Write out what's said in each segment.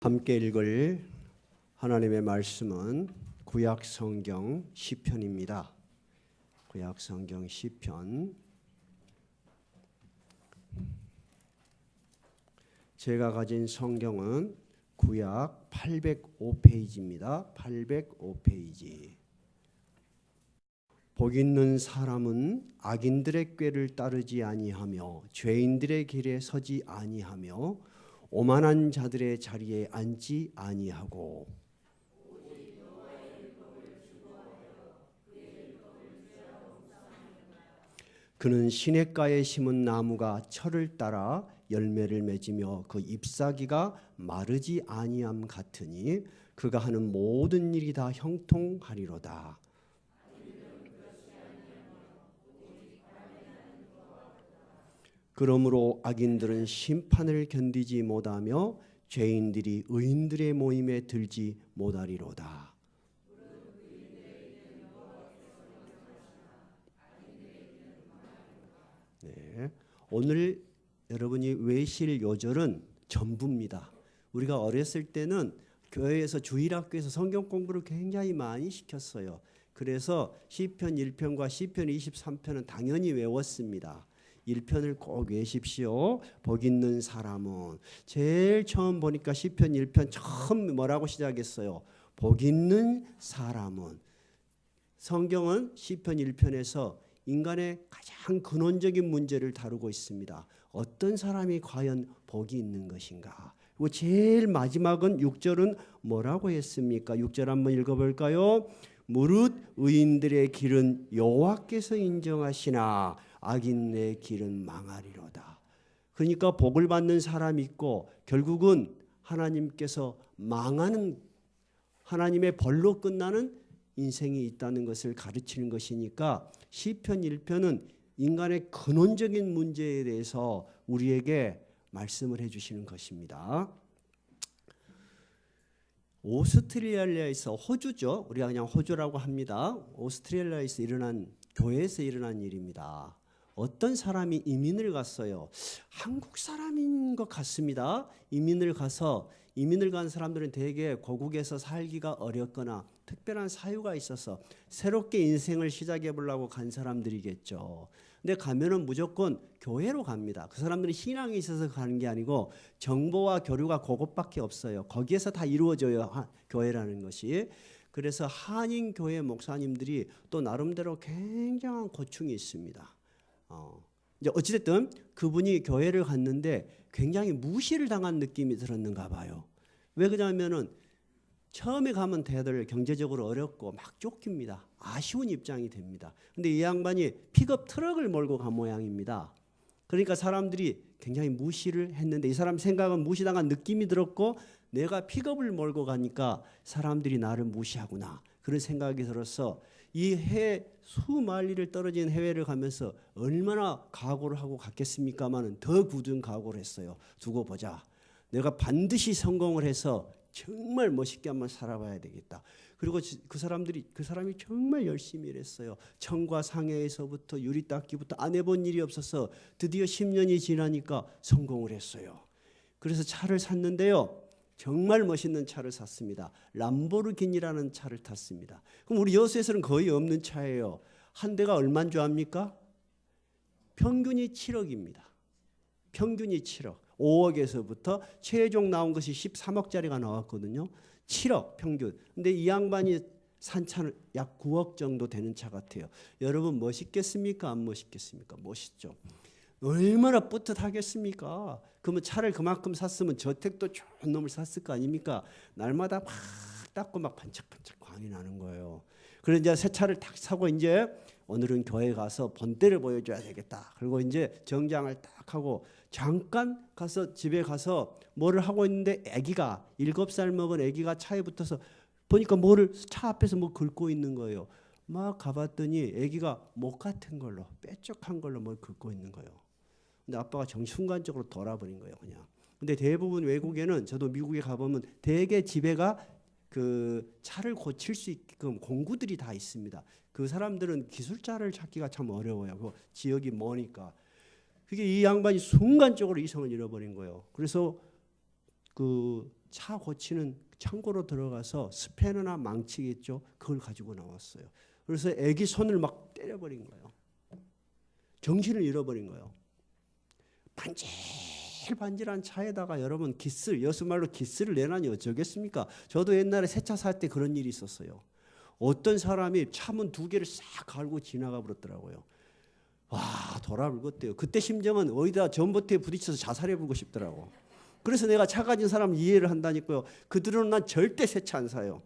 함께 읽을 하나님의 말씀은 구약 성경 시편입니다. 구약 성경 시편. 제가 가진 성경은 구약 805페이지입니다. 805페이지. 복 있는 사람은 악인들의 꾀를 따르지 아니하며 죄인들의 길에 서지 아니하며 오만한 자들의 자리에 앉지 아니하고 그는 시냇가에 심은 나무가 철을 따라 열매를 맺으며 그 잎사귀가 마르지 아니함 같으니 그가 하는 모든 일이 다 형통하리로다. 그러므로 악인들은 심판을 견디지 못하며 죄인들이 의인들의 모임에 들지 못하리로다. 네, 오늘 여러분이 외실 요절은 전부입니다. 우리가 어렸을 때는 교회에서 주일학교에서 성경 공부를 굉장히 많이 시켰어요. 그래서 시편 1편과 시편 23편은 당연히 외웠습니다. 1편을 꼭 외십시오. 복 있는 사람은. 제일 처음 보니까 시편 1편 처음 뭐라고 시작했어요? 복 있는 사람은. 성경은 시편 1편에서 인간의 가장 근원적인 문제를 다루고 있습니다. 어떤 사람이 과연 복이 있는 것인가? 그리고 제일 마지막은 6절은 뭐라고 했습니까? 6절 한번 읽어볼까요? 무릇 의인들의 길은 여호와께서 인정하시나 악인의 길은 망하리로다. 그러니까 복을 받는 사람이 있고 결국은 하나님께서 망하는, 하나님의 벌로 끝나는 인생이 있다는 것을 가르치는 것이니까 시편 1편은 인간의 근원적인 문제에 대해서 우리에게 말씀을 해주시는 것입니다. 오스트레일리아에서, 호주죠. 우리가 그냥 호주라고 합니다. 오스트레일리아에서 일어난, 교회에서 일어난 일입니다. 어떤 사람이 이민을 갔어요. 한국 사람인 것 같습니다. 이민을 간 사람들은 대개 고국에서 살기가 어렵거나 특별한 사유가 있어서 새롭게 인생을 시작해 보려고 간 사람들이겠죠. 근데 가면은 무조건 교회로 갑니다. 그 사람들은 신앙이 있어서 가는 게 아니고 정보와 교류가 그것밖에 없어요. 거기에서 다 이루어져요, 교회라는 것이. 그래서 한인 교회 목사님들이 또 나름대로 굉장한 고충이 있습니다. 이제 어찌됐든 그분이 교회를 갔는데 굉장히 무시를 당한 느낌이 들었는가 봐요. 왜 그러냐면은 처음에 가면 다들 경제적으로 어렵고 막 쫓깁니다. 아쉬운 입장이 됩니다. 근데 이 양반이 픽업 트럭을 몰고 간 모양입니다. 그러니까 사람들이 굉장히 무시를 했는데 이 사람 생각은 무시당한 느낌이 들었고 내가 픽업을 몰고 가니까 사람들이 나를 무시하구나. 그런 생각이 들어서 이 해외 수마일리를 떨어진 해외를 가면서 얼마나 각오를 하고 갔겠습니까마는 더 굳은 각오를 했어요. 두고 보자. 내가 반드시 성공을 해서 정말 멋있게 한번 살아봐야 되겠다. 그리고 그 사람이 정말 열심히 일했어요. 청과 상해에서부터 유리 닦기부터 안 해본 일이 없어서 드디어 10년이 지나니까 성공을 했어요. 그래서 차를 샀는데요. 정말 멋있는 차를 샀습니다. 람보르기니라는 차를 탔습니다. 그럼 우리 여수에서는 거의 없는 차예요. 한 대가 얼마인 줄 압니까? 평균이 7억입니다. 평균이 7억. 5억에서부터 최종 나온 것이 13억짜리가 나왔거든요. 7억 평균. 근데 이 양반이 산 차는 약 9억 정도 되는 차 같아요. 여러분 멋있겠습니까? 안 멋있겠습니까? 멋있죠. 얼마나 뿌듯하겠습니까? 그러면 차를 그만큼 샀으면 저택도 좋은 놈을 샀을 거 아닙니까? 날마다 막 닦고 막 반짝반짝 광이 나는 거예요. 그래서 이제 새 차를 딱 사고 이제 오늘은 교회 가서 본때를 보여줘야 되겠다. 그리고 이제 정장을 딱 하고 잠깐 가서 집에 가서 뭐를 하고 있는데 아기가 7살 먹은 아기가 차에 붙어서 보니까 뭐를 차 앞에서 뭐 긁고 있는 거예요. 막 가봤더니 아기가 목 같은 걸로 뾰족한 걸로 뭘 긁고 있는 거예요. 근데 아빠가 순간적으로 돌아버린 거예요, 그냥. 근데 대부분 외국에는 저도 미국에 가보면 대개 집에가 그 차를 고칠 수 있게끔 공구들이 다 있습니다. 그 사람들은 기술자를 찾기가 참 어려워요. 그 지역이 머니까. 그게 이 양반이 순간적으로 이성을 잃어버린 거예요. 그래서 그 차 고치는 창고로 들어가서 스패너나 망치겠죠. 그걸 가지고 나왔어요. 그래서 애기 손을 막 때려버린 거예요. 정신을 잃어버린 거예요. 반질반질한 차에다가 여러분 여수말로 기스를 내라니 어쩌겠습니까? 저도 옛날에 새 차 살 때 그런 일이 있었어요. 어떤 사람이 차문 2개를 싹 갈고 지나가 버렸더라고요. 와, 돌아불겠대요. 그때 심정은 어디다 전봇대에 부딪혀서 자살해보고 싶더라고. 그래서 내가 차 가진 사람 이해를 한다니까요. 그들은 난 절대 새 차 안 사요.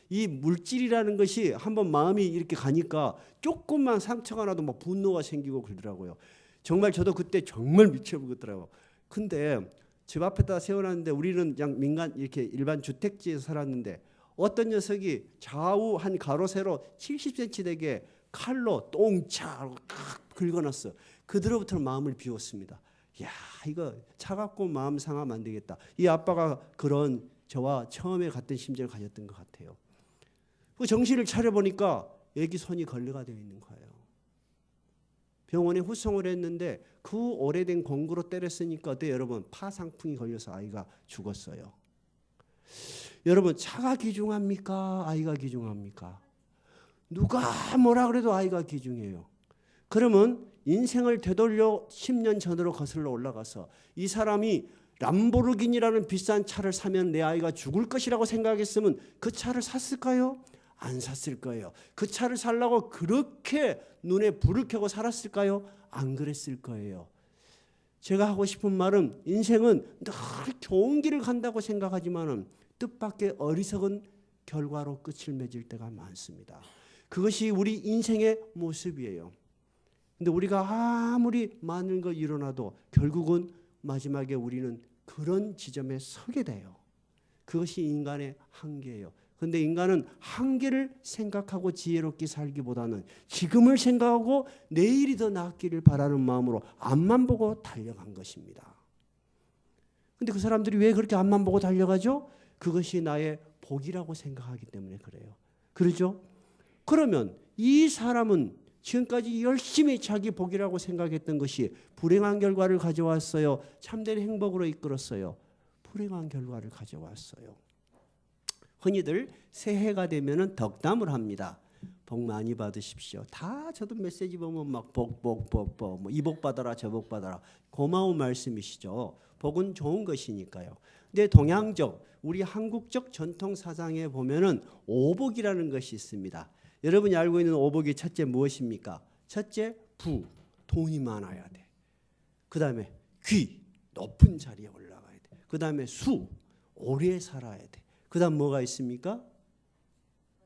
이 물질이라는 것이 한번 마음이 이렇게 가니까 조금만 상처가 나도 막 분노가 생기고 그러더라고요. 정말 저도 그때 정말 미쳐버렸더라고요. 근데 집 앞에다 세워놨는데 우리는 그냥 민간 이렇게 일반 주택지에서 살았는데 어떤 녀석이 좌우 한 가로 세로 70cm 되게 칼로 똥차 긁어놨어. 그들로부터는 마음을 비웠습니다. 야, 이거 차갑고 마음 상하면 안 되겠다. 이 아빠가 그런 저와 처음에 같은 심정을 가졌던 것 같아요. 그 정신을 차려보니까 애기 손이 걸레가 되어 있는 거예요. 병원에 후송을 했는데 그 오래된 공구로 때렸으니까 어때요, 여러분? 파상풍이 걸려서 아이가 죽었어요. 여러분, 차가 귀중합니까? 아이가 귀중합니까? 누가 뭐라 그래도 아이가 귀중해요. 그러면 인생을 되돌려 10년 전으로 거슬러 올라가서 이 사람이 람보르기니라는 비싼 차를 사면 내 아이가 죽을 것이라고 생각했으면 그 차를 샀을까요? 안 샀을 거예요. 그 차를 살라고 그렇게 눈에 불을 켜고 살았을까요? 안 그랬을 거예요. 제가 하고 싶은 말은 인생은 늘 좋은 길을 간다고 생각하지만은 뜻밖의 어리석은 결과로 끝을 맺을 때가 많습니다. 그것이 우리 인생의 모습이에요. 근데 우리가 아무리 많은 걸 일어나도 결국은 마지막에 우리는 그런 지점에 서게 돼요. 그것이 인간의 한계예요. 그런데 인간은 한계를 생각하고 지혜롭게 살기보다는 지금을 생각하고 내일이 더 낫기를 바라는 마음으로 앞만 보고 달려간 것입니다. 그런데 그 사람들이 왜 그렇게 앞만 보고 달려가죠? 그것이 나의 복이라고 생각하기 때문에 그래요. 그렇죠? 그러면 이 사람은 지금까지 열심히 자기 복이라고 생각했던 것이 불행한 결과를 가져왔어요. 참된 행복으로 이끌었어요. 불행한 결과를 가져왔어요. 흔히들 새해가 되면은 덕담을 합니다. 복 많이 받으십시오. 다 저도 메시지 보면 막 복, 뭐 이 복 받아라 저 복 받아라. 고마운 말씀이시죠. 복은 좋은 것이니까요. 근데 동양적 우리 한국적 전통 사상에 보면은 오복이라는 것이 있습니다. 여러분이 알고 있는 오복이 첫째 무엇입니까? 첫째 부, 돈이 많아야 돼. 그 다음에 귀, 높은 자리에 올라가야 돼. 그 다음에 수, 오래 살아야 돼. 그 다음 뭐가 있습니까?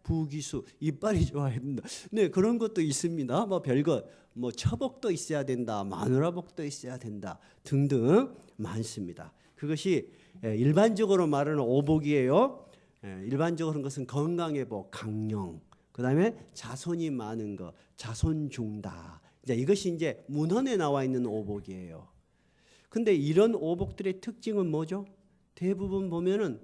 부귀수, 이빨이 좋아야 된다. 네, 그런 것도 있습니다. 뭐 별것, 뭐 처복도 있어야 된다, 마누라복도 있어야 된다 등등 많습니다. 그것이 일반적으로 말하는 오복이에요. 일반적으로 것은 건강의 복, 강령. 그 다음에 자손이 많은 것, 자손중다. 이것이 이제 문헌에 나와 있는 오복이에요. 근데 이런 오복들의 특징은 뭐죠? 대부분 보면은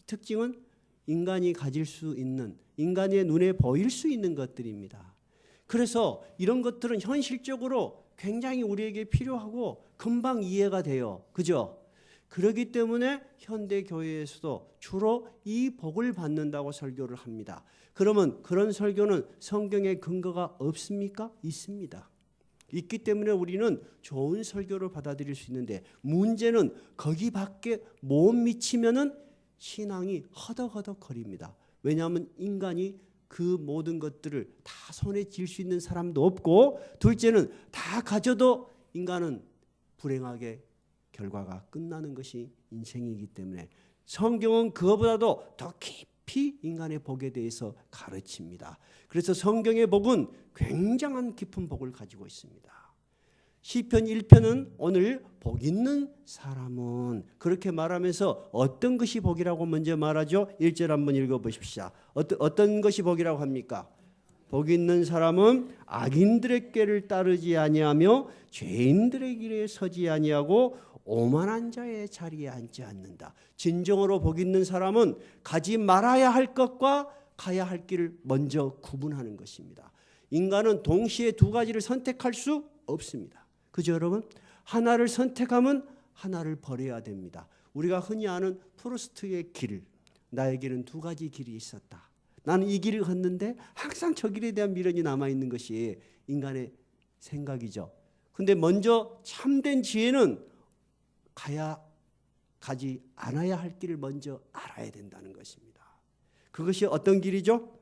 특징은 인간이 가질 수 있는, 인간의 눈에 보일 수 있는 것들입니다. 그래서 이런 것들은 현실적으로 굉장히 우리에게 필요하고 금방 이해가 돼요. 그죠? 그렇기 때문에 현대 교회에서도 주로 이 복을 받는다고 설교를 합니다. 그러면 그런 설교는 성경에 근거가 없습니까? 있습니다. 있기 때문에 우리는 좋은 설교를 받아들일 수 있는데 문제는 거기밖에 못 미치면은 신앙이 허덕허덕거립니다. 왜냐하면 인간이 그 모든 것들을 다 손에 쥘 수 있는 사람도 없고, 둘째는 다 가져도 인간은 불행하게 결과가 끝나는 것이 인생이기 때문에 성경은 그거보다도 더 깊이 인간의 복에 대해서 가르칩니다. 그래서 성경의 복은 굉장한 깊은 복을 가지고 있습니다. 시편 1편은 오늘 복 있는 사람은 그렇게 말하면서 어떤 것이 복이라고 먼저 말하죠? 1절 한번 읽어보십시오. 어떤 것이 복이라고 합니까? 복 있는 사람은 악인들의 꾀를 따르지 아니하며 죄인들의 길에 서지 아니하고 오만한 자의 자리에 앉지 않는다. 진정으로 복 있는 사람은 가지 말아야 할 것과 가야 할 길을 먼저 구분하는 것입니다. 인간은 동시에 두 가지를 선택할 수 없습니다. 그죠, 여러분? 하나를 선택하면 하나를 버려야 됩니다. 우리가 흔히 아는 프루스트의 길, 나에게는 두 가지 길이 있었다. 나는 이 길을 걷는데 항상 저 길에 대한 미련이 남아있는 것이 인간의 생각이죠. 근데 먼저 참된 지혜는 가지 않아야 할 길을 먼저 알아야 된다는 것입니다. 그것이 어떤 길이죠?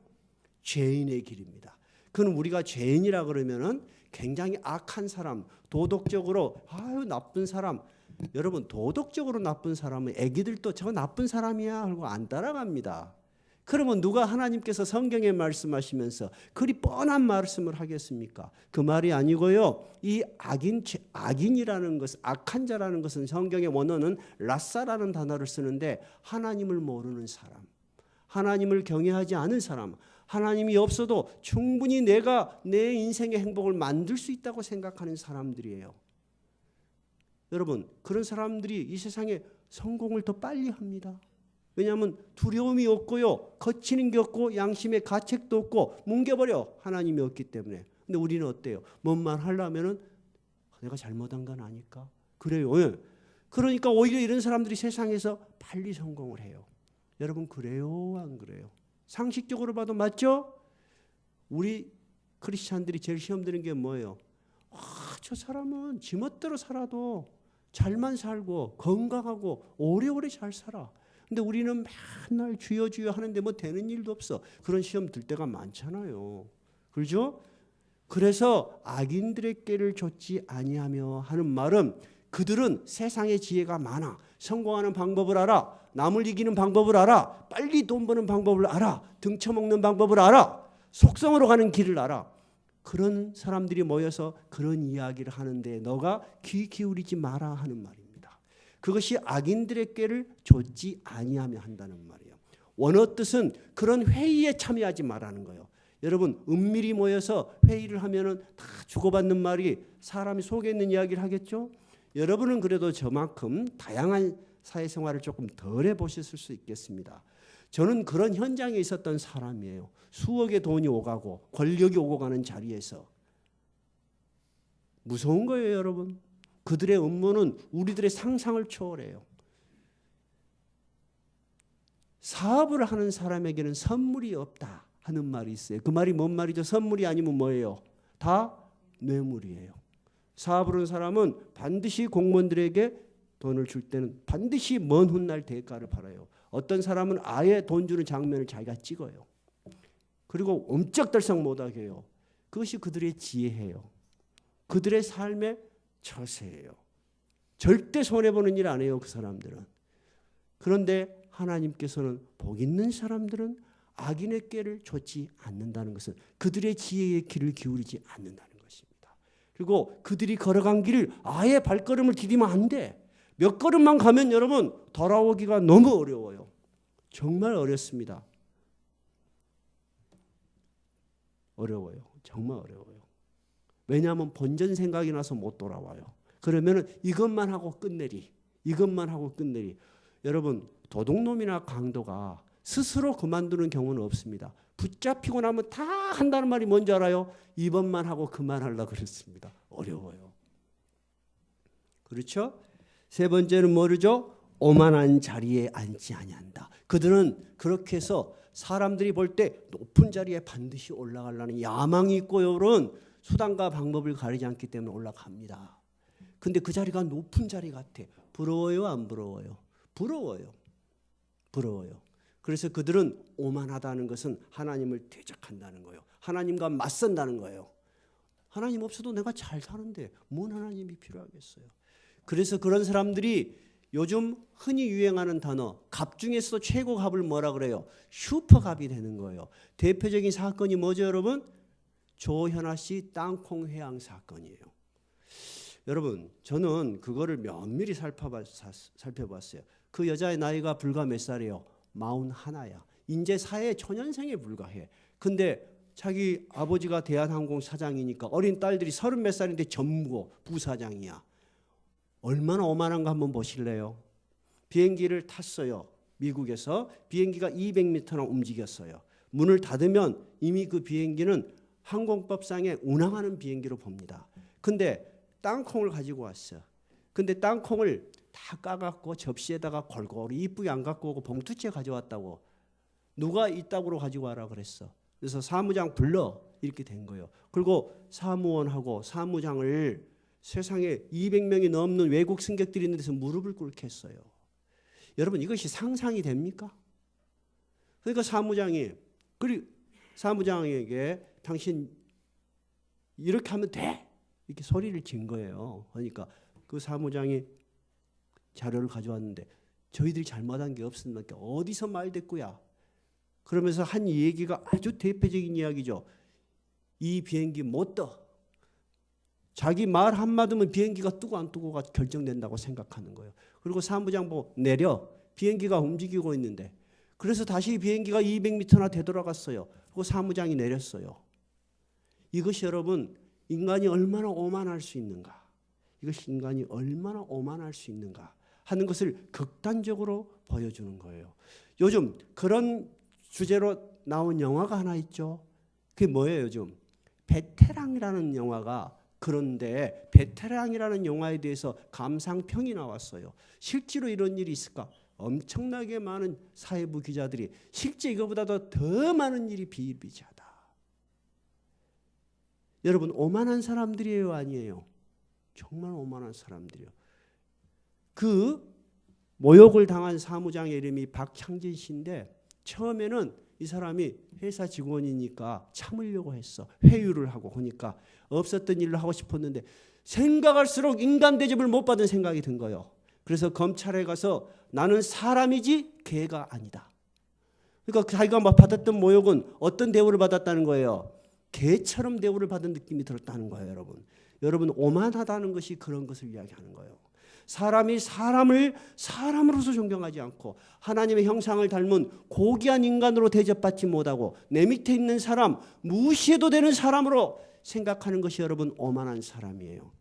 죄인의 길입니다. 그건 우리가 죄인이라 그러면은 굉장히 악한 사람, 도덕적으로 나쁜 사람. 여러분, 도덕적으로 나쁜 사람은 애기들도 저거 나쁜 사람이야 하고 안 따라갑니다. 그러면 누가 하나님께서 성경에 말씀하시면서 그리 뻔한 말씀을 하겠습니까? 그 말이 아니고요. 이 악인이라는 것은, 악한 자라는 것은 성경의 원어는 라사라는 단어를 쓰는데 하나님을 모르는 사람, 하나님을 경외하지 않은 사람, 하나님이 없어도 충분히 내가 내 인생의 행복을 만들 수 있다고 생각하는 사람들이에요. 여러분, 그런 사람들이 이 세상에 성공을 더 빨리 합니다. 왜냐하면 두려움이 없고요, 거치는 게 없고 양심의 가책도 없고 뭉개버려, 하나님이 없기 때문에. 근데 우리는 어때요? 뭔 말 하려면은 내가 잘못한 건 아닐까? 그래요. 그러니까 오히려 이런 사람들이 세상에서 빨리 성공을 해요. 여러분, 그래요, 안 그래요? 상식적으로 봐도 맞죠? 우리 크리스찬들이 제일 시험 드는 게 뭐예요? 저 사람은 지멋대로 살아도 잘만 살고 건강하고 오래오래 잘 살아. 근데 우리는 맨날 주여 주여 하는데 뭐 되는 일도 없어. 그런 시험 들 때가 많잖아요. 그렇죠? 그래서 악인들의 꾀를 좇지 아니하며 하는 말은 그들은 세상의 지혜가 많아. 성공하는 방법을 알아. 남을 이기는 방법을 알아. 빨리 돈 버는 방법을 알아. 등쳐먹는 방법을 알아. 속성으로 가는 길을 알아. 그런 사람들이 모여서 그런 이야기를 하는데 너가 귀 기울이지 마라 하는 말입니다. 그것이 악인들의 꾀를 좇지 아니하며 한다는 말이에요. 원어 뜻은 그런 회의에 참여하지 말라는 거예요. 여러분, 은밀히 모여서 회의를 하면은 다 주고받는 말이 사람이 속에 있는 이야기를 하겠죠? 여러분은 그래도 저만큼 다양한 사회생활을 조금 덜 해보셨을 수 있겠습니다. 저는 그런 현장에 있었던 사람이에요. 수억의 돈이 오가고 권력이 오고 가는 자리에서. 무서운 거예요, 여러분. 그들의 음모는 우리들의 상상을 초월해요. 사업을 하는 사람에게는 선물이 없다 하는 말이 있어요. 그 말이 뭔 말이죠? 선물이 아니면 뭐예요? 다 뇌물이에요. 사업을 하는 사람은 반드시 공무원들에게 돈을 줄 때는 반드시 먼 훗날 대가를 받아요. 어떤 사람은 아예 돈 주는 장면을 자기가 찍어요. 그리고 엄쩍달싹 못하게 해요. 그것이 그들의 지혜예요. 그들의 삶의 처세예요. 절대 손해보는 일 안 해요, 그 사람들은. 그런데 하나님께서는 복 있는 사람들은 악인의 꾀를 좇지 않는다는 것은 그들의 지혜의 귀를 기울이지 않는다는 것입니다. 그리고 그들이 걸어간 길을 아예 발걸음을 디디면 안 돼. 몇 걸음만 가면 여러분 돌아오기가 너무 어려워요. 정말 어렵습니다. 어려워요. 정말 어려워요. 왜냐하면 본전 생각이 나서 못 돌아와요. 그러면 이것만 하고 끝내리. 이것만 하고 끝내리. 여러분, 도둑놈이나 강도가 스스로 그만두는 경우는 없습니다. 붙잡히고 나면 다 한다는 말이 뭔지 알아요? 이번만 하고 그만하려고 그랬습니다. 어려워요. 그렇죠? 세 번째는 뭐죠? 오만한 자리에 앉지 아니한다. 그들은 그렇게 해서 사람들이 볼 때 높은 자리에 반드시 올라가려는 야망이 있고 이런 수단과 방법을 가리지 않기 때문에 올라갑니다. 근데 그 자리가 높은 자리 같아. 부러워요, 안 부러워요? 부러워요. 부러워요. 그래서 그들은 오만하다는 것은 하나님을 대적한다는 거예요. 하나님과 맞선다는 거예요. 하나님 없어도 내가 잘 사는데 뭔 하나님이 필요하겠어요. 그래서 그런 사람들이 요즘 흔히 유행하는 단어, 갑 중에서도 최고 갑을 뭐라 그래요? 슈퍼갑이 되는 거예요. 대표적인 사건이 뭐죠, 여러분? 조현아 씨 땅콩 회항 사건이에요. 여러분, 저는 그거를 면밀히 살펴봤어요. 그 여자의 나이가 불과 몇 살이에요? 41이야. 인제 사회 초년생에 불과해. 근데 자기 아버지가 대한항공 사장이니까 어린 딸들이 30 몇 살인데 전부 부사장이야. 얼마나 오만한가 한번 보실래요? 비행기를 탔어요. 미국에서 비행기가 200m나 움직였어요. 문을 닫으면 이미 그 비행기는 항공법상에 운항하는 비행기로 봅니다. 근데 땅콩을 가지고 왔어. 근데 땅콩을 다 까갖고 접시에다가 골고루 이쁘게 안 갖고 오고 봉투째 가져왔다고. 누가 이따구로 가지고 와라 그랬어. 그래서 사무장 불러 이렇게 된 거예요. 그리고 사무원하고 사무장을 세상에 200명이 넘는 외국 승객들이 있는 데서 무릎을 꿇게 했어요. 여러분 이것이 상상이 됩니까? 그러니까 사무장에게 당신 이렇게 하면 돼 이렇게 소리를 진 거예요. 그러니까 그 사무장이 자료를 가져왔는데 저희들이 잘못한 게 없으니까 어디서 말대꾸야. 그러면서 한 얘기가 아주 대표적인 이야기죠. 이 비행기 못 떠. 자기 말 한마디면 비행기가 뜨고 안 뜨고가 결정된다고 생각하는 거예요. 그리고 사무장 보고 내려. 비행기가 움직이고 있는데. 그래서 다시 비행기가 200m나 되돌아갔어요. 그리고 사무장이 내렸어요. 이것이 여러분 인간이 얼마나 오만할 수 있는가. 이것이 인간이 얼마나 오만할 수 있는가 하는 것을 극단적으로 보여주는 거예요. 요즘 그런 주제로 나온 영화가 하나 있죠. 그게 뭐예요 요즘? 베테랑이라는 영화가 그런데 베테랑이라는 영화에 대해서 감상평이 나왔어요. 실제로 이런 일이 있을까? 엄청나게 많은 사회부 기자들이 실제 이거보다도 더 많은 일이 비일비재하다. 여러분 오만한 사람들이에요 아니에요? 정말 오만한 사람들이요. 그 모욕을 당한 사무장의 이름이 박향진 씨인데 처음에는 이 사람이 회사 직원이니까 참으려고 했어. 회유를 하고 그러니까 없었던 일을 하고 싶었는데 생각할수록 인간 대접을 못 받은 생각이 든 거예요. 그래서 검찰에 가서 나는 사람이지 개가 아니다. 그러니까 자기가 막 받았던 모욕은 어떤 대우를 받았다는 거예요. 개처럼 대우를 받은 느낌이 들었다는 거예요. 여러분 오만하다는 것이 그런 것을 이야기하는 거예요. 사람이 사람을 사람으로서 존경하지 않고 하나님의 형상을 닮은 고귀한 인간으로 대접받지 못하고 내 밑에 있는 사람 무시해도 되는 사람으로 생각하는 것이 여러분 오만한 사람이에요.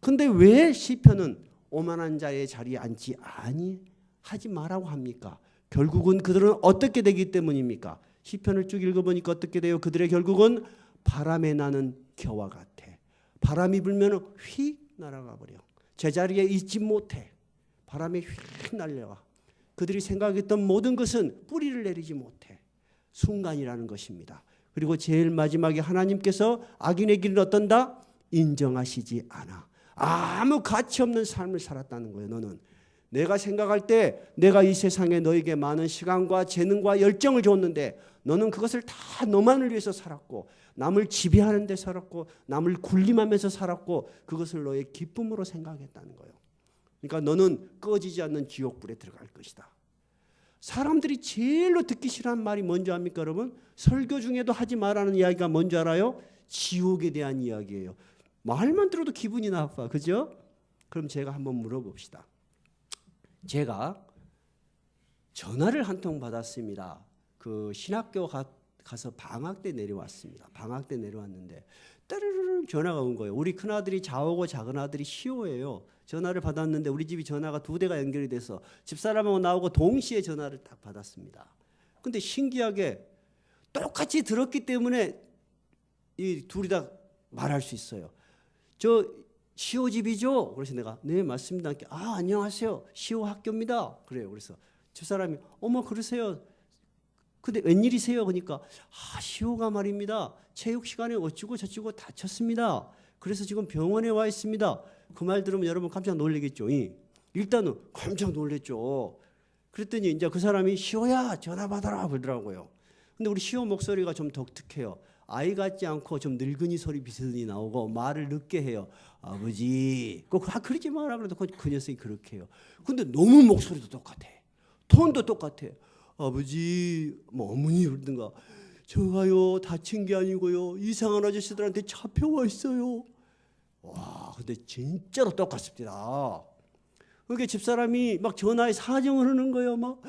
근데 왜 시편은 오만한 자의 자리에 앉지 하지 말라고 합니까? 결국은 그들은 어떻게 되기 때문입니까? 시편을 쭉 읽어보니까 어떻게 돼요? 그들의 결국은 바람에 나는 겨와 같아. 바람이 불면 휙 날아가 버려. 제자리에 있지 못해. 바람에 휙 날려가. 그들이 생각했던 모든 것은 뿌리를 내리지 못해. 순간이라는 것입니다. 그리고 제일 마지막에 하나님께서 악인의 길을 어떤다? 인정하시지 않아. 아무 가치 없는 삶을 살았다는 거예요. 너는 내가 생각할 때 내가 이 세상에 너에게 많은 시간과 재능과 열정을 줬는데 너는 그것을 다 너만을 위해서 살았고 남을 지배하는 데 살았고 남을 군림하면서 살았고 그것을 너의 기쁨으로 생각했다는 거예요. 그러니까 너는 꺼지지 않는 지옥불에 들어갈 것이다. 사람들이 제일로 듣기 싫어하는 말이 뭔지 압니까 여러분? 설교 중에도 하지 말라는 이야기가 뭔지 알아요? 지옥에 대한 이야기예요. 말만 들어도 기분이 나빠. 그죠? 그럼 제가 한번 물어봅시다. 제가 전화를 한 통 받았습니다. 그 신학교 가서 방학 때 내려왔습니다. 방학 때 내려왔는데 따르르르 전화가 온 거예요. 우리 큰아들이 자오고 작은아들이 시오예요. 전화를 받았는데 우리 집이 전화가 2대가 연결이 돼서 집사람하고 나오고 동시에 전화를 딱 받았습니다. 근데 신기하게 똑같이 들었기 때문에 이 둘이 다 말할 수 있어요. 저 시오 집이죠? 그래서 내가 네 맞습니다. 아 안녕하세요. 시오 학교입니다. 그래요. 그래서 집사람이 어머 그러세요. 근데 웬일이세요? 그러니까 시오가 말입니다. 체육 시간에 어쩌고 저쩌고 다쳤습니다. 그래서 지금 병원에 와 있습니다. 그 말 들으면 여러분 깜짝 놀라겠죠. 일단은 깜짝 놀랐죠. 그랬더니 이제 그 사람이 시오야 전화 받아라 그러더라고요. 근데 우리 시오 목소리가 좀 독특해요. 아이 같지 않고 좀 늙은이 소리 비슷히 나오고 말을 늦게 해요. 아버지 그러지 마라 그래도 그 녀석이 그렇게 해요. 근데 너무 목소리도 똑같아. 톤도 똑같아. 아버지 뭐 어머니 그러든가 저가요 다친 게 아니고요 이상한 아저씨들한테 잡혀와 있어요. 와 근데 진짜로 똑같습니다. 그러니까 집사람이 막 전화에 사정을 하는 거예요. 뭐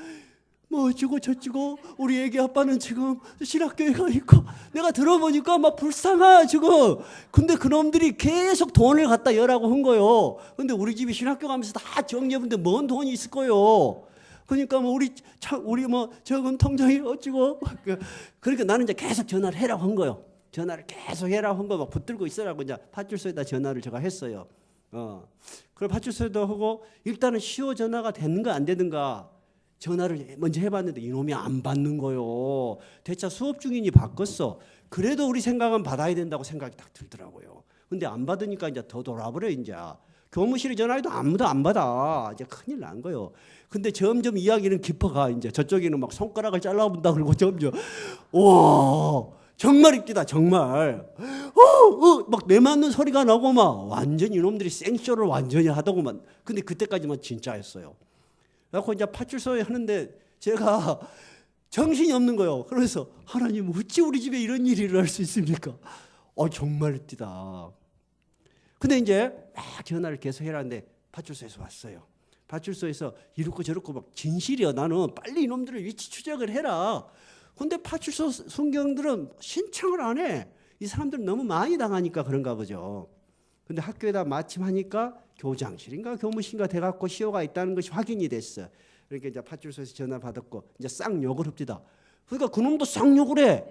어쩌고 저쩌고 우리 애기 아빠는 지금 신학교에 가 있고 내가 들어보니까 막 불쌍해 지금. 근데 그놈들이 계속 돈을 갖다 여라고 한 거예요. 근데 우리 집이 신학교 가면서 다 정리해본데 뭔 돈이 있을 거예요. 그러니까 뭐 우리 뭐 저금 통장이 어쩌고 그러니까 나는 이제 계속 전화를 해라고 한 거예요. 전화를 계속 해라고 한 거 막 붙들고 있으라고 이제 파출소에다 전화를 제가 했어요. 그걸 파출소에도 하고 일단은 시호 전화가 되는가 안 되는가 전화를 먼저 해봤는데 이놈이 안 받는 거요. 대차 수업 중이니 바꿨어. 그래도 우리 생각은 받아야 된다고 생각이 딱 들더라고요. 근데 안 받으니까 이제 더 돌아버려 이제. 교무실에 전화해도 아무도 안 받아. 이제 큰일 난 거예요. 근데 점점 이야기는 깊어가. 이제 저쪽에는 막 손가락을 잘라본다 그러고 점점 와 정말 입디다 정말. 막 내맞는 소리가 나고 막 완전히 이놈들이 생쇼를 완전히 하더구만. 근데 그때까지만 진짜였어요. 그래서 이제 파출소에 하는데 제가 정신이 없는 거예요. 그래서 하나님 어찌 우리 집에 이런 일이 일어날 수 있습니까? 정말 입디다. 근데 이제 막 전화를 계속 해라는데 파출소에서 왔어요. 파출소에서 이렇고 저렇고 막 진실이야. 나는 빨리 이놈들을 위치 추적을 해라. 근데 파출소 순경들은 신청을 안 해. 이 사람들은 너무 많이 당하니까 그런가 보죠. 근데 학교에다 마침 하니까 교장실인가 교무실인가 돼갖고 시효가 있다는 것이 확인이 됐어. 그러니까 이제 파출소에서 전화 받았고 이제 쌍욕을 합디다. 그러니까 그놈도 쌍욕을 해.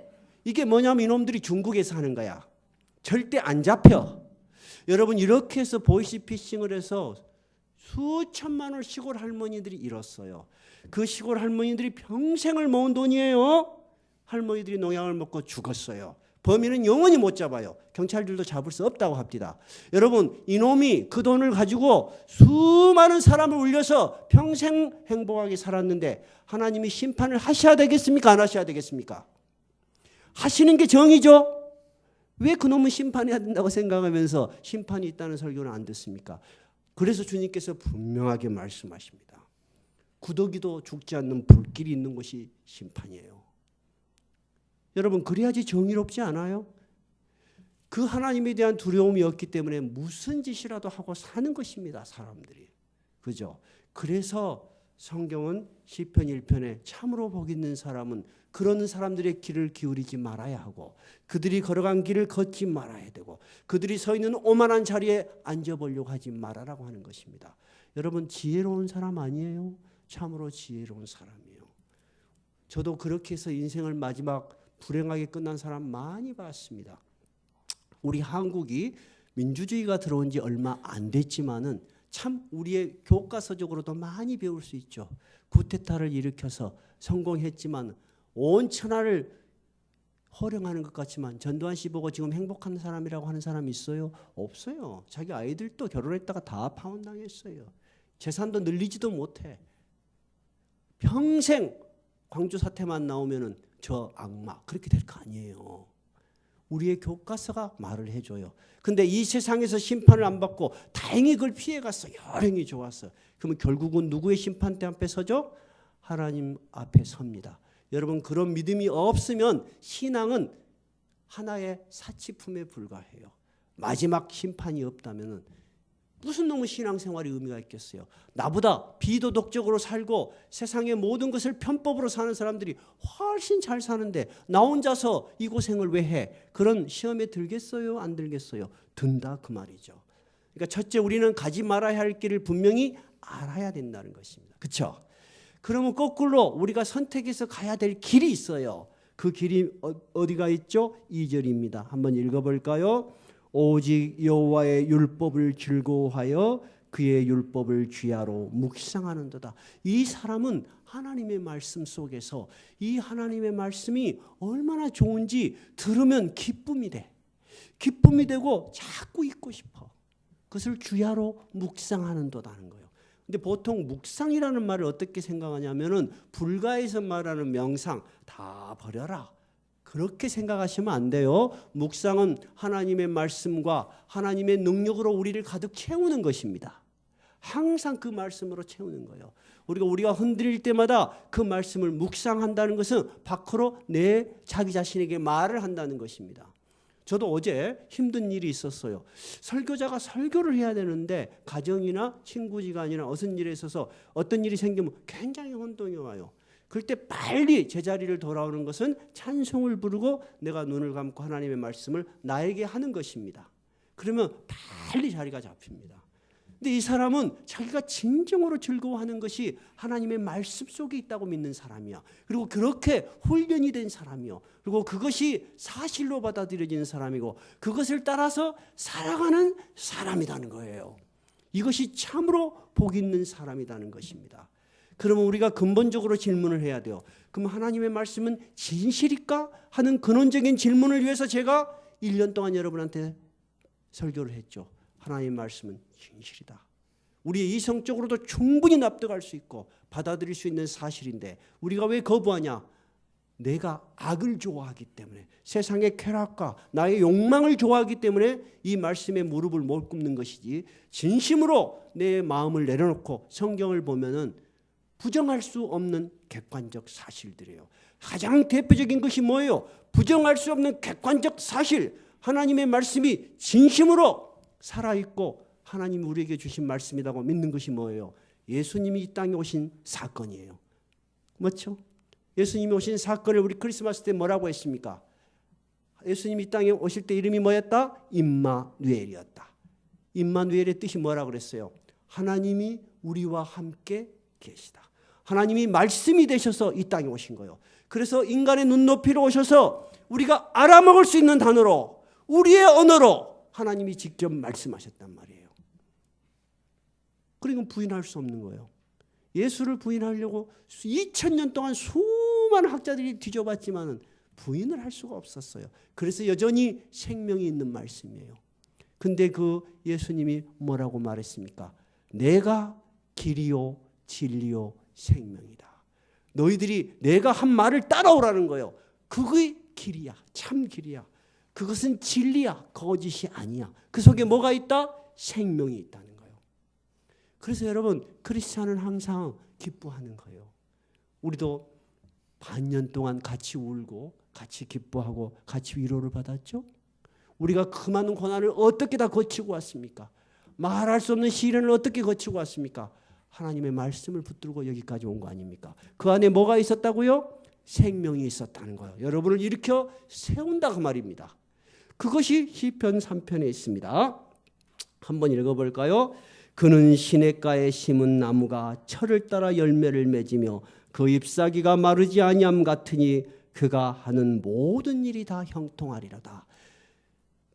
이게 뭐냐면 이놈들이 중국에서 하는 거야. 절대 안 잡혀. 여러분 이렇게 해서 보이스피싱을 해서 수천만 원 시골 할머니들이 잃었어요. 그 시골 할머니들이 평생을 모은 돈이에요. 할머니들이 농약을 먹고 죽었어요. 범인은 영원히 못 잡아요. 경찰들도 잡을 수 없다고 합니다. 여러분 이놈이 그 돈을 가지고 수많은 사람을 울려서 평생 행복하게 살았는데 하나님이 심판을 하셔야 되겠습니까? 안 하셔야 되겠습니까? 하시는 게 정의죠. 왜 그놈은 심판해야 된다고 생각하면서 심판이 있다는 설교는 안 듣습니까? 그래서 주님께서 분명하게 말씀하십니다. 구더기도 죽지 않는 불길이 있는 곳이 심판이에요. 여러분 그래야지 정의롭지 않아요? 그 하나님에 대한 두려움이 없기 때문에 무슨 짓이라도 하고 사는 것입니다. 사람들이. 그죠? 그래서 성경은 시편 1편에 참으로 복 있는 사람은 그런 사람들의 길을 기울이지 말아야 하고 그들이 걸어간 길을 걷지 말아야 되고 그들이 서 있는 오만한 자리에 앉아보려고 하지 말아라고 하는 것입니다. 여러분 지혜로운 사람 아니에요? 참으로 지혜로운 사람이에요. 저도 그렇게 해서 인생을 마지막 불행하게 끝난 사람 많이 봤습니다. 우리 한국이 민주주의가 들어온 지 얼마 안 됐지만은 참 우리의 교과서적으로도 많이 배울 수 있죠. 쿠데타를 일으켜서 성공했지만 온 천하를 호령하는 것 같지만 전두환 씨 보고 지금 행복한 사람이라고 하는 사람이 있어요? 없어요. 자기 아이들도 결혼했다가 다 파혼당했어요. 재산도 늘리지도 못해. 평생 광주 사태만 나오면은 저 악마 그렇게 될 거 아니에요. 우리의 교과서가 말을 해줘요. 근데 이 세상에서 심판을 안 받고 다행히 그걸 피해갔어. 여행이 좋았어. 그러면 결국은 누구의 심판대 앞에 서죠? 하나님 앞에 섭니다. 여러분 그런 믿음이 없으면 신앙은 하나의 사치품에 불과해요. 마지막 심판이 없다면 무슨 놈의 신앙생활이 의미가 있겠어요. 나보다 비도덕적으로 살고 세상의 모든 것을 편법으로 사는 사람들이 훨씬 잘 사는데 나 혼자서 이 고생을 왜 해? 그런 시험에 들겠어요? 안 들겠어요? 든다 그 말이죠. 그러니까 첫째 우리는 가지 말아야 할 길을 분명히 알아야 된다는 것입니다. 그렇죠? 그러면 거꾸로 우리가 선택해서 가야 될 길이 있어요. 그 길이 어디가 있죠? 2절입니다. 한번 읽어볼까요? 오직 여호와의 율법을 즐거워하여 그의 율법을 주야로 묵상하는도다. 이 사람은 하나님의 말씀 속에서 이 하나님의 말씀이 얼마나 좋은지 들으면 기쁨이 돼. 기쁨이 되고 자꾸 읽고 싶어. 그것을 주야로 묵상하는도다는 거예요. 근데 보통 묵상이라는 말을 어떻게 생각하냐면은 불가에서 말하는 명상 다 버려라. 그렇게 생각하시면 안 돼요. 묵상은 하나님의 말씀과 하나님의 능력으로 우리를 가득 채우는 것입니다. 항상 그 말씀으로 채우는 거예요. 우리가 흔들릴 때마다 그 말씀을 묵상한다는 것은 밖으로 자기 자신에게 말을 한다는 것입니다. 저도 어제 힘든 일이 있었어요. 설교자가 설교를 해야 되는데 가정이나 친구지간이나 어떤 일에 있어서 어떤 일이 생기면 굉장히 혼동이 와요. 그럴 때 빨리 제자리를 돌아오는 것은 찬송을 부르고 내가 눈을 감고 하나님의 말씀을 나에게 하는 것입니다. 그러면 빨리 자리가 잡힙니다. 근데 이 사람은 자기가 진정으로 즐거워하는 것이 하나님의 말씀 속에 있다고 믿는 사람이야. 그리고 그렇게 훈련이 된 사람이요. 그리고 그것이 사실로 받아들여지는 사람이고 그것을 따라서 살아가는 사람이라는 거예요. 이것이 참으로 복 있는 사람이라는 것입니다. 그러면 우리가 근본적으로 질문을 해야 돼요. 그럼 하나님의 말씀은 진실일까? 하는 근원적인 질문을 위해서 제가 1년 동안 여러분한테 설교를 했죠. 하나님의 말씀은 진실이다. 우리 이성적으로도 충분히 납득할 수 있고 받아들일 수 있는 사실인데 우리가 왜 거부하냐? 내가 악을 좋아하기 때문에, 세상의 쾌락과 나의 욕망을 좋아하기 때문에 이 말씀에 무릎을 못 꿇는 것이지, 진심으로 내 마음을 내려놓고 성경을 보면은 부정할 수 없는 객관적 사실들이에요. 가장 대표적인 것이 뭐예요? 부정할 수 없는 객관적 사실, 하나님의 말씀이 진심으로 살아있고 하나님이 우리에게 주신 말씀이라고 믿는 것이 뭐예요? 예수님이 이 땅에 오신 사건이에요. 맞죠? 예수님이 오신 사건을 우리 크리스마스 때 뭐라고 했습니까? 예수님이 이 땅에 오실 때 이름이 뭐였다? 임마누엘이었다. 임마누엘의 뜻이 뭐라고 그랬어요? 하나님이 우리와 함께 계시다. 하나님이 말씀이 되셔서 이 땅에 오신 거예요. 그래서 인간의 눈높이로 오셔서 우리가 알아먹을 수 있는 단어로, 우리의 언어로 하나님이 직접 말씀하셨단 말이에요. 그러니까 부인할 수 없는 거예요. 예수를 부인하려고 2000년 동안 수많은 학자들이 뒤져봤지만 부인을 할 수가 없었어요. 그래서 여전히 생명이 있는 말씀이에요. 근데 그 예수님이 뭐라고 말했습니까? 내가 길이요 진리요 생명이다. 너희들이 내가 한 말을 따라오라는 거예요. 그게 길이야. 참 길이야. 그것은 진리야. 거짓이 아니야. 그 속에 뭐가 있다? 생명이 있다는 거예요. 그래서 여러분, 크리스찬은 항상 기뻐하는 거예요. 우리도 반년 동안 같이 울고 같이 기뻐하고 같이 위로를 받았죠. 우리가 그 많은 고난을 어떻게 다 거치고 왔습니까? 말할 수 없는 시련을 어떻게 거치고 왔습니까? 하나님의 말씀을 붙들고 여기까지 온 거 아닙니까? 그 안에 뭐가 있었다고요? 생명이 있었다는 거예요. 여러분을 일으켜 세운다 그 말입니다. 그것이 시편 3편에 있습니다. 한번 읽어볼까요? 그는 시냇가에 심은 나무가 철을 따라 열매를 맺으며 그 잎사귀가 마르지 아니함 같으니 그가 하는 모든 일이 다 형통하리로다.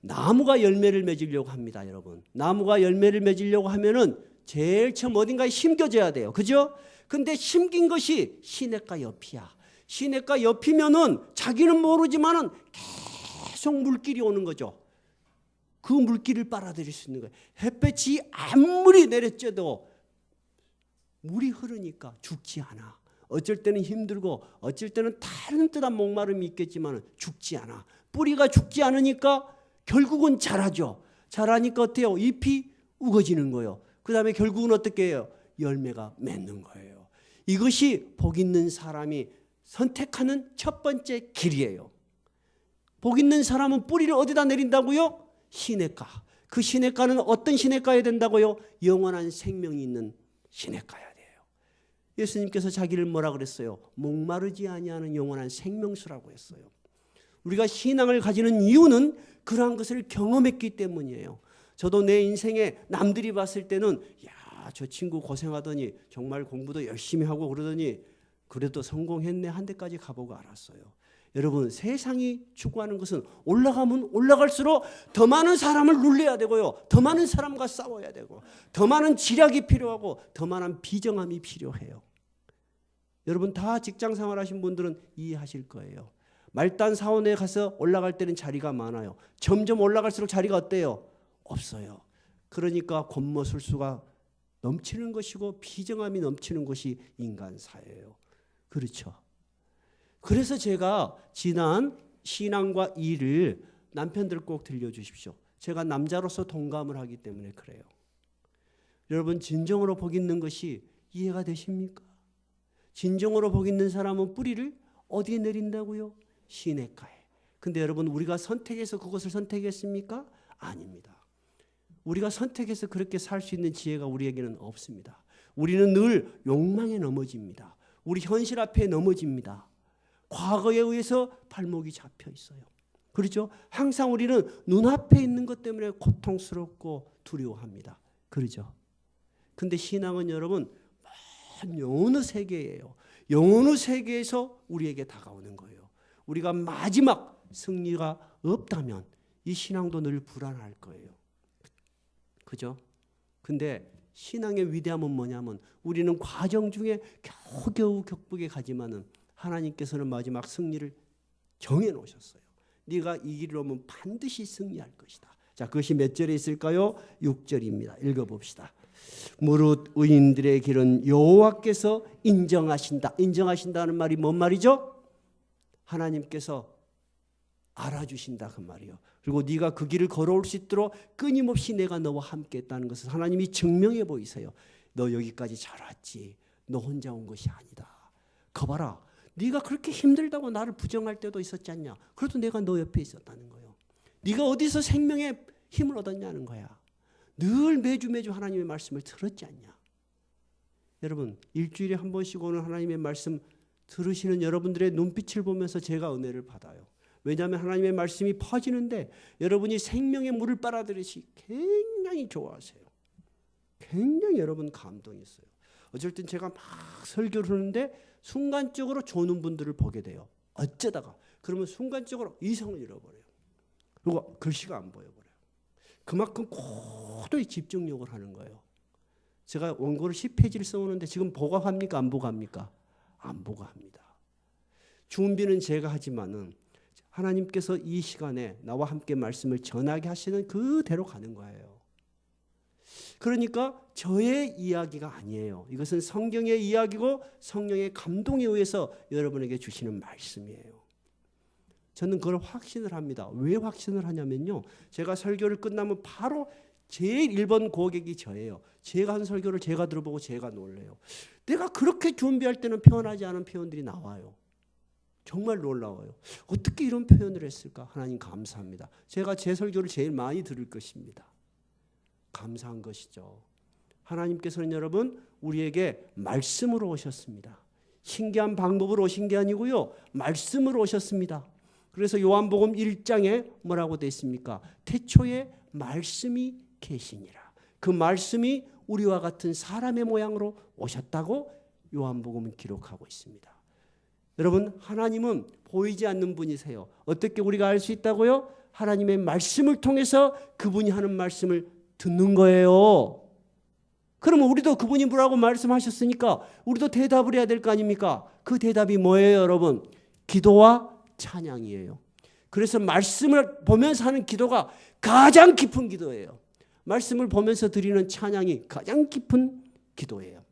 나무가 열매를 맺으려고 합니다, 여러분. 나무가 열매를 맺으려고 하면은 제일 처음 어딘가에 심겨져야 돼요. 그죠? 근데 심긴 것이 시냇가 옆이야. 시냇가 옆이면은 자기는 모르지만은 계속 물길이 오는 거죠. 그 물길을 빨아들일 수 있는 거예요. 햇볕이 아무리 내려쬐도 물이 흐르니까 죽지 않아. 어쩔 때는 힘들고 어쩔 때는 다른 듯한 목마름이 있겠지만 죽지 않아. 뿌리가 죽지 않으니까 결국은 자라죠. 자라니까 어때요? 잎이 우거지는 거예요. 그 다음에 결국은 어떻게 해요? 열매가 맺는 거예요. 이것이 복 있는 사람이 선택하는 첫 번째 길이에요. 복 있는 사람은 뿌리를 어디다 내린다고요? 시냇가. 그 시냇가는 어떤 시냇가야 된다고요? 영원한 생명이 있는 시냇가야 돼요. 예수님께서 자기를 뭐라 그랬어요? 목마르지 아니하는 영원한 생명수라고 했어요. 우리가 신앙을 가지는 이유는 그러한 것을 경험했기 때문이에요. 저도 내 인생에 남들이 봤을 때는 야, 저 친구 고생하더니 정말 공부도 열심히 하고 그러더니 그래도 성공했네 한 데까지 가보고 알았어요. 여러분, 세상이 추구하는 것은 올라가면 올라갈수록 더 많은 사람을 눌려야 되고요. 더 많은 사람과 싸워야 되고 더 많은 지략이 필요하고 더 많은 비정함이 필요해요. 여러분 다 직장생활 하신 분들은 이해하실 거예요. 말단 사원에 가서 올라갈 때는 자리가 많아요. 점점 올라갈수록 자리가 어때요? 없어요. 그러니까 곤모술수가 넘치는 것이고 비정함이 넘치는 것이 인간사예요. 그렇죠. 그래서 제가 지난 신앙과 일을 남편들 꼭 들려주십시오. 제가 남자로서 동감을 하기 때문에 그래요. 여러분 진정으로 복 있는 것이 이해가 되십니까? 진정으로 복 있는 사람은 뿌리를 어디에 내린다고요? 시냇가에. 근데 여러분 우리가 선택해서 그것을 선택했습니까? 아닙니다. 우리가 선택해서 그렇게 살 수 있는 지혜가 우리에게는 없습니다. 우리는 늘 욕망에 넘어집니다. 우리 현실 앞에 넘어집니다. 과거에 의해서 발목이 잡혀 있어요. 그렇죠? 항상 우리는 눈앞에 있는 것 때문에 고통스럽고 두려워합니다. 그렇죠? 근데 신앙은 여러분 영혼의 세계예요. 영혼의 세계에서 우리에게 다가오는 거예요. 우리가 마지막 승리가 없다면 이 신앙도 늘 불안할 거예요. 그죠? 근데 신앙의 위대함은 뭐냐면 우리는 과정 중에 겨우겨우 격북에 가지만은 하나님께서는 마지막 승리를 정해 놓으셨어요. 네가 이 길을 오면 반드시 승리할 것이다. 자, 그것이 몇 절에 있을까요? 6절입니다. 읽어봅시다. 무릇 의인들의 길은 여호와께서 인정하신다. 인정하신다는 말이 뭔 말이죠? 하나님께서 알아주신다 그 말이요. 그리고 네가 그 길을 걸어올 수 있도록 끊임없이 내가 너와 함께 했다는 것을 하나님이 증명해 보이세요. 너 여기까지 잘 왔지. 너 혼자 온 것이 아니다. 거봐라. 네가 그렇게 힘들다고 나를 부정할 때도 있었지 않냐. 그래도 내가 너 옆에 있었다는 거예요. 네가 어디서 생명의 힘을 얻었냐는 거야. 늘 매주 하나님의 말씀을 들었지 않냐. 여러분, 일주일에 한 번씩 오는 하나님의 말씀 들으시는 여러분들의 눈빛을 보면서 제가 은혜를 받아요. 왜냐하면 하나님의 말씀이 퍼지는데 여러분이 생명의 물을 빨아들이시 굉장히 좋아하세요. 굉장히 여러분 감동이 있어요. 어쩔 땐 제가 막 설교를 하는데 순간적으로 조는 분들을 보게 돼요. 어쩌다가. 그러면 순간적으로 이성을 잃어버려요. 그리고 글씨가 안 보여버려요. 그만큼 고도의 집중력을 하는 거예요. 제가 원고를 10페이지를 써오는데 지금 보고합니까? 안 보고합니까? 안 보고합니다. 준비는 제가 하지만은 하나님께서 이 시간에 나와 함께 말씀을 전하게 하시는 그대로 가는 거예요. 그러니까 저의 이야기가 아니에요. 이것은 성경의 이야기고 성령의 감동에 의해서 여러분에게 주시는 말씀이에요. 저는 그걸 확신을 합니다. 왜 확신을 하냐면요. 제가 설교를 끝나면 바로 제일 1번 고객이 저예요. 제가 한 설교를 제가 들어보고 제가 놀래요. 내가 그렇게 준비할 때는 표현하지 않은 표현들이 나와요. 정말 놀라워요. 어떻게 이런 표현을 했을까? 하나님 감사합니다. 제가 제 설교를 제일 많이 들을 것입니다. 감사한 것이죠. 하나님께서는 여러분 우리에게 말씀으로 오셨습니다. 신기한 방법으로 오신 게 아니고요. 말씀으로 오셨습니다. 그래서 요한복음 1장에 뭐라고 되어 있습니까? 태초에 말씀이 계시니라. 그 말씀이 우리와 같은 사람의 모양으로 오셨다고 요한복음은 기록하고 있습니다. 여러분, 하나님은 보이지 않는 분이세요. 어떻게 우리가 알 수 있다고요? 하나님의 말씀을 통해서 그분이 하는 말씀을 듣는 거예요. 그러면 우리도 그분이 뭐라고 말씀하셨으니까 우리도 대답을 해야 될 거 아닙니까? 그 대답이 뭐예요, 여러분? 기도와 찬양이에요. 그래서 말씀을 보면서 하는 기도가 가장 깊은 기도예요. 말씀을 보면서 드리는 찬양이 가장 깊은 기도예요.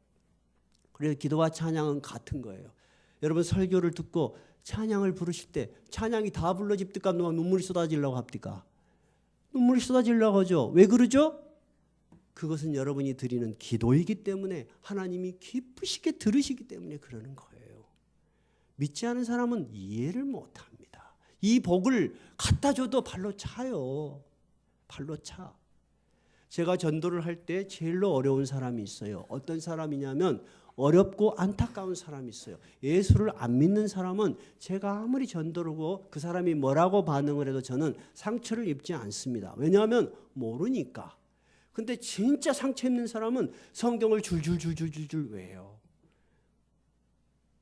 그래서 기도와 찬양은 같은 거예요. 여러분 설교를 듣고 찬양을 부르실 때 찬양이 다 불러집니까? 누가 눈물이 쏟아지려고 합니까? 눈물이 쏟아지려고 하죠. 왜 그러죠? 그것은 여러분이 드리는 기도이기 때문에 하나님이 기쁘시게 들으시기 때문에 그러는 거예요. 믿지 않은 사람은 이해를 못합니다. 이 복을 갖다 줘도 발로 차요. 발로 차. 제가 전도를 할 때 제일로 어려운 사람이 있어요. 어떤 사람이냐면 어렵고 안타까운 사람이 있어요. 예수를 안 믿는 사람은 제가 아무리 전도를 하고 그 사람이 뭐라고 반응을 해도 저는 상처를 입지 않습니다. 왜냐하면 모르니까. 근데 진짜 상처 있는 사람은 성경을 줄줄줄줄줄 외워요.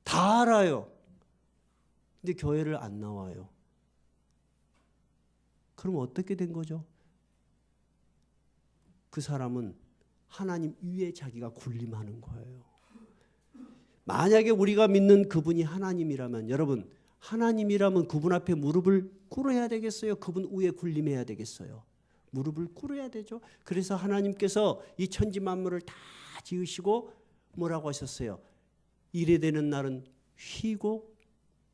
다 알아요. 근데 교회를 안 나와요. 그럼 어떻게 된 거죠? 그 사람은 하나님 위에 자기가 군림하는 거예요. 만약에 우리가 믿는 그분이 하나님이라면 여러분 하나님이라면 그분 앞에 무릎을 꿇어야 되겠어요? 그분 위에 군림해야 되겠어요? 무릎을 꿇어야 되죠. 그래서 하나님께서 이 천지 만물을 다 지으시고 뭐라고 하셨어요? 이래 되는 날은 쉬고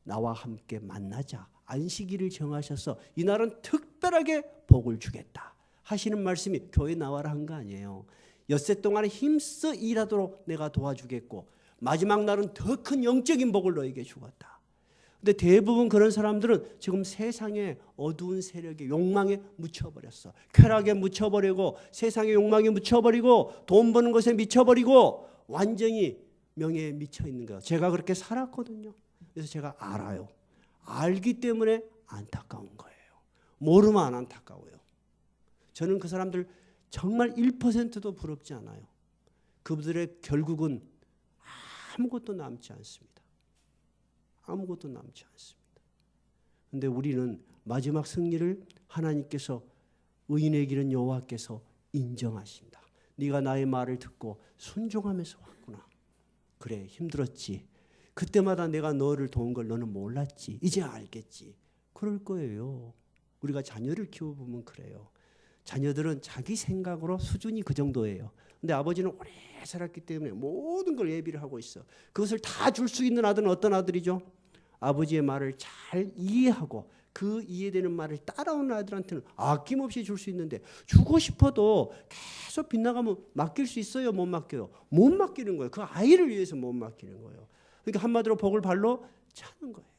나와 함께 만나자. 안식일을 정하셔서 이 날은 특별하게 복을 주겠다 하시는 말씀이 교회 나와라 한 거 아니에요. 엿새 동안에 힘써 일하도록 내가 도와주겠고 마지막 날은 더 큰 영적인 복을 너에게 주겠다. 근데 대부분 그런 사람들은 지금 세상의 어두운 세력에 욕망에 묻혀버렸어. 쾌락에 묻혀버리고 세상의 욕망에 묻혀버리고 돈 버는 것에 미쳐버리고 완전히 명예에 미쳐 있는 거예요. 제가 그렇게 살았거든요. 그래서 제가 알아요. 알기 때문에 안타까운 거예요. 모르면 안 안타까워요. 저는 그 사람들 정말 1%도 부럽지 않아요. 그들의 결국은 아무것도 남지 않습니다. 아무것도 남지 않습니다. 그런데 우리는 마지막 승리를 하나님께서 의인의 길은 여호와께서 인정하신다. 네가 나의 말을 듣고 순종하면서 왔구나. 그래, 힘들었지. 그때마다 내가 너를 도운 걸 너는 몰랐지. 이제 알겠지. 그럴 거예요. 우리가 자녀를 키워보면 그래요. 자녀들은 자기 생각으로 수준이 그 정도예요. 근데 아버지는 오래 살았기 때문에 모든 걸 예비를 하고 있어. 그것을 다 줄 수 있는 아들은 어떤 아들이죠? 아버지의 말을 잘 이해하고 그 이해되는 말을 따라오는 아들한테는 아낌없이 줄 수 있는데, 주고 싶어도 계속 빗나가면 맡길 수 있어요? 못 맡겨요? 못 맡기는 거예요. 그 아이를 위해서 못 맡기는 거예요. 그러니까 한마디로 복을 발로 차는 거예요.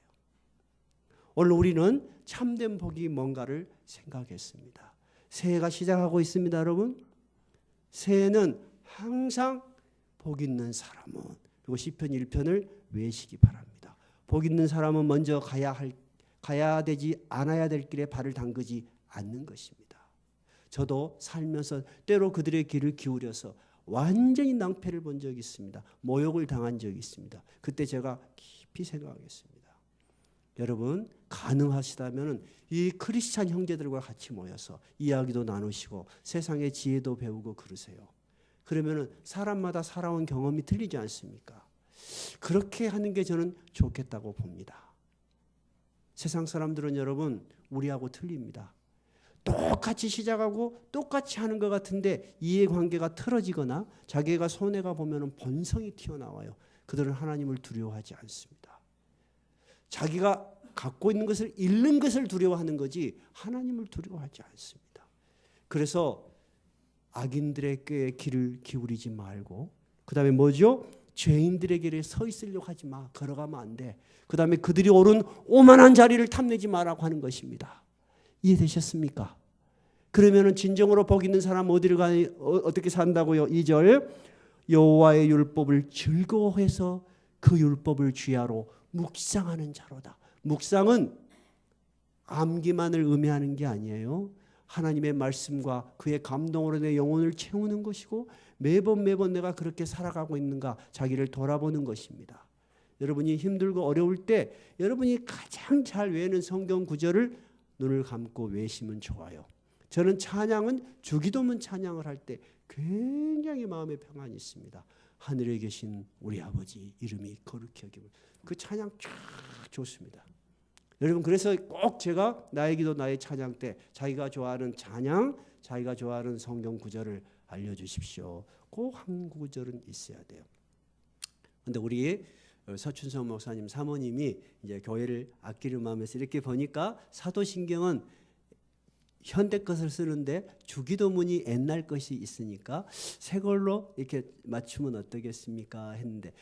오늘 우리는 참된 복이 뭔가를 생각했습니다. 새해가 시작하고 있습니다, 여러분. 새해는 항상 복 있는 사람은, 그리고 시편 1편을 외시기 바랍니다. 복 있는 사람은 먼저 가야 되지 않아야 될 길에 발을 담그지 않는 것입니다. 저도 살면서 때로 그들의 길을 기울여서 완전히 낭패를 본 적이 있습니다. 모욕을 당한 적이 있습니다. 그때 제가 깊이 생각하겠습니다. 여러분, 가능하시다면 이 크리스찬 형제들과 같이 모여서 이야기도 나누시고 세상의 지혜도 배우고 그러세요. 그러면 사람마다 살아온 경험이 틀리지 않습니까? 그렇게 하는 게 저는 좋겠다고 봅니다. 세상 사람들은 여러분 우리하고 틀립니다. 똑같이 시작하고 똑같이 하는 것 같은데 이해관계가 틀어지거나 자기가 손해가 보면 본성이 튀어나와요. 그들은 하나님을 두려워하지 않습니다. 자기가 갖고 있는 것을 잃는 것을 두려워하는 거지 하나님을 두려워하지 않습니다. 그래서 악인들의 꾀에 귀를 기울이지 말고, 그 다음에 뭐죠? 죄인들의 길에 서 있으려고 하지 마. 걸어가면 안 돼. 그 다음에 그들이 오른 오만한 자리를 탐내지 마라고 하는 것입니다. 이해되셨습니까? 그러면은 진정으로 복 있는 사람 어디를 어떻게 산다고요? 2절, 여호와의 율법을 즐거워해서 그 율법을 주야로 묵상하는 자로다. 묵상은 암기만을 의미하는 게 아니에요. 하나님의 말씀과 그의 감동으로 내 영혼을 채우는 것이고, 매번 내가 그렇게 살아가고 있는가 자기를 돌아보는 것입니다. 여러분이 힘들고 어려울 때 여러분이 가장 잘 외우는 성경 구절을 눈을 감고 외시면 좋아요. 저는 찬양은 주기도문 찬양을 할 때 굉장히 마음에 평안이 있습니다. 하늘에 계신 우리 아버지 이름이 거룩히 여김을. 그 찬양 쫙 좋습니다. 여러분, 그래서 꼭 제가 나의 기도 나의 찬양 때 자기가 좋아하는 찬양, 자기가 좋아하는 성경 구절을 알려주십시오. 꼭 한 구절은 있어야 돼요. 근데 우리 서춘성 목사님 사모님이 이제 교회를 아끼는 마음에서 이렇게 보니까 사도신경은 현대 것을 쓰는데 주기도문이 옛날 것이 있으니까 새 걸로 이렇게 맞추면 어떻겠습니까 했는데,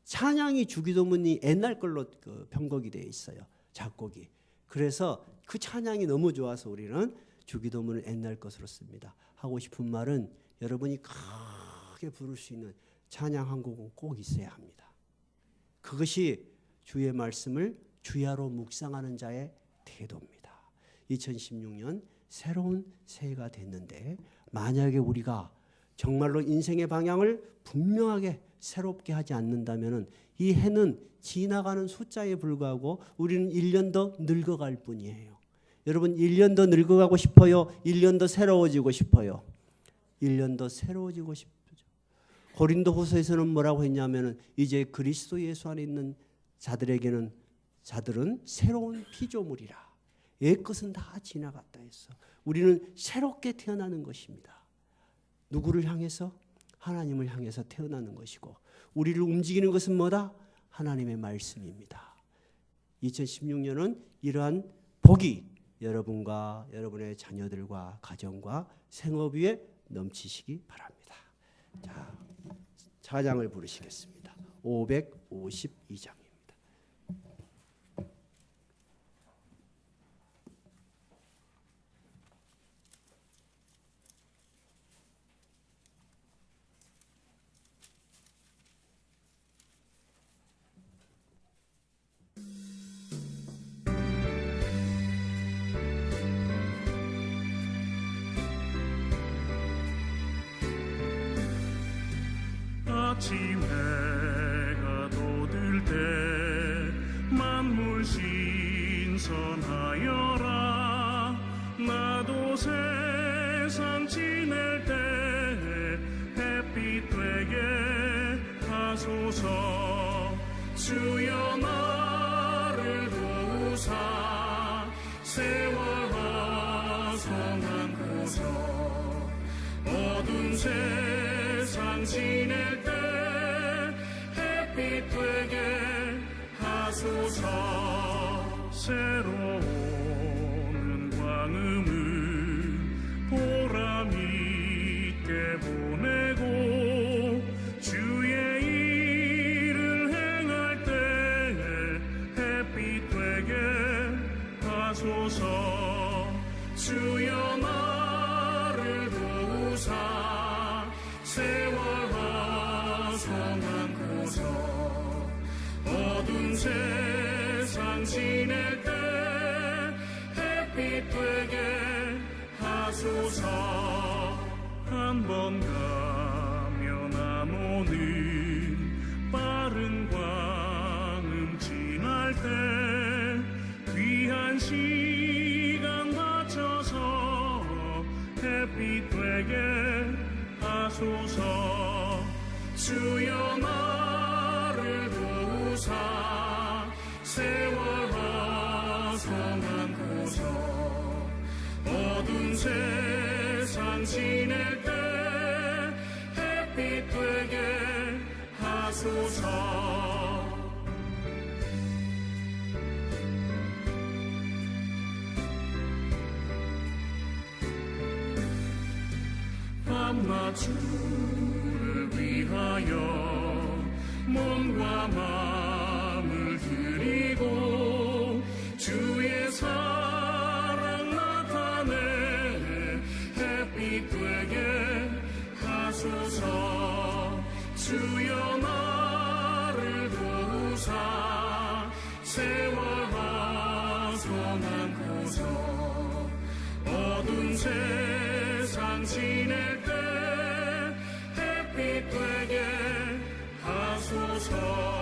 찬양이 주기도문이 옛날 걸로 편곡이 되어 있어요. 작곡이. 그래서 그 찬양이 너무 좋아서 우리는 주기도문을 옛날 것으로 씁니다. 하고 싶은 말은 여러분이 크게 부를 수 있는 찬양 한 곡은 꼭 있어야 합니다. 그것이 주의 말씀을 주야로 묵상하는 자의 태도입니다. 2016년 새로운 새해가 됐는데, 만약에 우리가 정말로 인생의 방향을 분명하게 새롭게 하지 않는다면 이 해는 지나가는 숫자에 불과하고 우리는 1년 더 늙어갈 뿐이에요. 여러분, 1년 더 늙어가고 싶어요? 1년 더 새로워지고 싶어요? 1년 더 새로워지고 싶죠. 고린도후서에서는 뭐라고 했냐면은 이제 그리스도 예수 안에 있는 자들은 새로운 피조물이라. 옛 것은 다 지나갔다 했어. 우리는 새롭게 태어나는 것입니다. 누구를 향해서? 하나님을 향해서 태어나는 것이고, 우리를 움직이는 것은 뭐다? 하나님의 말씀입니다. 2016년은 이러한 복이 여러분과 여러분의 자녀들과 가정과 생업 위에 넘치시기 바랍니다. 자, 찬양을 부르시겠습니다. 552장. 아침 해가 돋을 때 만물 신선하여라. 나도 세상 지낼 때 하소서. 주여 나를 도우사 세월 허송한 곳 어두운 세상 지낼 때 햇빛 되게 하소서. 새로운 광음을 보람 있게 보내고 주의 일을 행할 때 햇빛 되게 하소서. 주여 나를 도우사 세월 허송한 곳 어두운 세상 지낼 때 햇빛 되게 하소서. 한 번 가면 안 오는 빠른 광음 지날 때 귀한 시간 맞춰서 햇빛 되게 하소서. 주여 나를 도우사 세월 허송한 곳 어두운 세상 지낼 때 햇빛 되게 하소서. 밤낮 주를 위하여 몸과 마음을 드리고 주의 사랑 나타내 햇빛 되게 하소서. 주여 나를 도우사 세월 허송한 곳 어두운 세상 지낼 때 햇빛 되게 하소서.